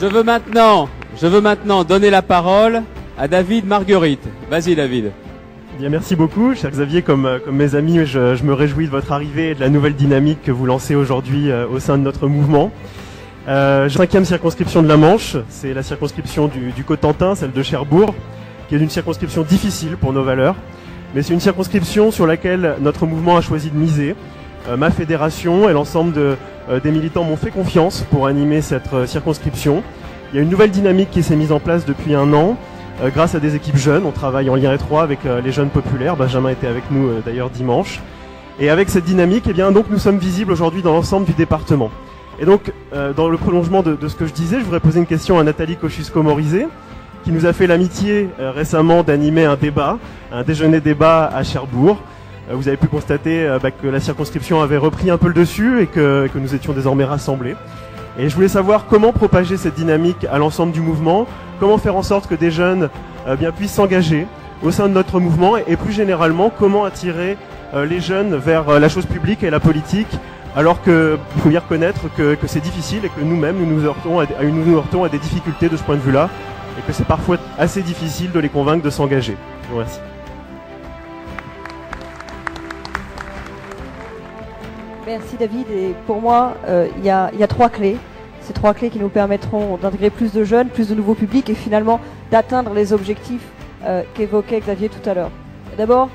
Je veux maintenant donner la parole à David Marguerite. Vas-y David. Bien, merci beaucoup, cher Xavier. Comme mes amis, je me réjouis de votre arrivée et de la nouvelle dynamique que vous lancez aujourd'hui au sein de notre mouvement. 5e circonscription de la Manche, c'est la circonscription du Cotentin, celle de Cherbourg, qui est une circonscription difficile pour nos valeurs, mais c'est une circonscription sur laquelle notre mouvement a choisi de miser. Ma fédération et l'ensemble des militants m'ont fait confiance pour animer cette circonscription. Il y a une nouvelle dynamique qui s'est mise en place depuis un an, grâce à des équipes jeunes. On travaille en lien étroit avec les jeunes populaires. Benjamin était avec nous d'ailleurs dimanche. Et avec cette dynamique, eh bien, donc, nous sommes visibles aujourd'hui dans l'ensemble du département. Et donc, dans le prolongement de ce que je disais, je voudrais poser une question à Nathalie Kosciusko-Morizet, qui nous a fait l'amitié récemment d'animer un déjeuner débat à Cherbourg. Vous avez pu constater que la circonscription avait repris un peu le dessus et que nous étions désormais rassemblés. Et je voulais savoir comment propager cette dynamique à l'ensemble du mouvement, comment faire en sorte que des jeunes puissent s'engager au sein de notre mouvement et plus généralement comment attirer les jeunes vers la chose publique et la politique, alors que il faut bien reconnaître que c'est difficile et que nous-mêmes nous heurtons à des difficultés de ce point de vue-là et que c'est parfois assez difficile de les convaincre de s'engager. Je vous remercie. Merci David, et pour moi il y a 3 clés. Ces 3 clés qui nous permettront d'intégrer plus de jeunes, plus de nouveaux publics et finalement d'atteindre les objectifs qu'évoquait Xavier tout à l'heure. D'abord,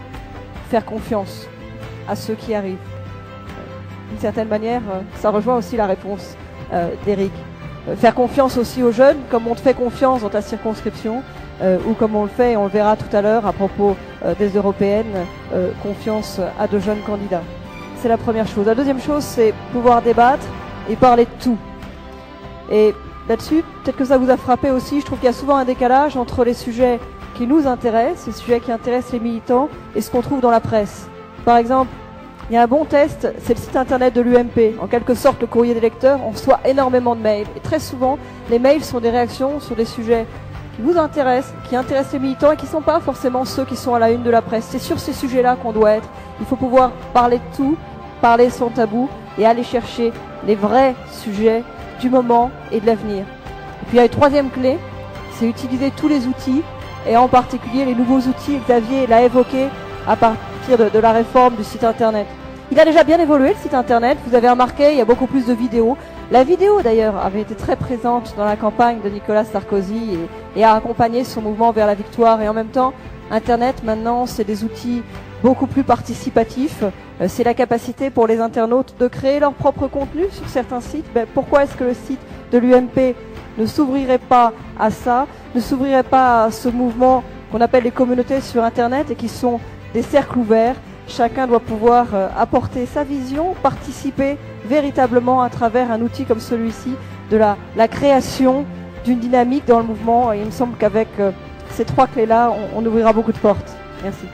faire confiance à ceux qui arrivent. D'une certaine manière, ça rejoint aussi la réponse d'Éric. Faire confiance aussi aux jeunes, comme on te fait confiance dans ta circonscription, ou comme on le fait, et on le verra tout à l'heure à propos des européennes, confiance à de jeunes candidats. C'est la première chose. La deuxième chose, c'est pouvoir débattre et parler de tout. Et là-dessus, peut-être que ça vous a frappé aussi, je trouve qu'il y a souvent un décalage entre les sujets qui nous intéressent, les sujets qui intéressent les militants, et ce qu'on trouve dans la presse. Par exemple, il y a un bon test, c'est le site internet de l'UMP. En quelque sorte, le courrier des lecteurs, on reçoit énormément de mails. Et très souvent, les mails sont des réactions sur des sujets qui vous intéressent, qui intéressent les militants et qui ne sont pas forcément ceux qui sont à la une de la presse. C'est sur ces sujets-là qu'on doit être. Il faut pouvoir parler de tout, parler sans tabou et aller chercher les vrais sujets du moment et de l'avenir. Et puis il y a une troisième clé, c'est utiliser tous les outils et en particulier les nouveaux outils. Xavier l'a évoqué à partir de la réforme du site internet. Il a déjà bien évolué le site internet, vous avez remarqué, il y a beaucoup plus de vidéos. La vidéo d'ailleurs avait été très présente dans la campagne de Nicolas Sarkozy et a accompagné son mouvement vers la victoire. Et en même temps, internet maintenant c'est des outils beaucoup plus participatifs. C'est la capacité pour les internautes de créer leur propre contenu sur certains sites. Pourquoi est-ce que le site de l'UMP ne s'ouvrirait pas à ça, ne s'ouvrirait pas à ce mouvement qu'on appelle les communautés sur internet et qui sont des cercles ouverts? Chacun doit pouvoir apporter sa vision, participer véritablement à travers un outil comme celui-ci de la création d'une dynamique dans le mouvement. Et il me semble qu'avec ces 3 clés-là, on ouvrira beaucoup de portes. Merci.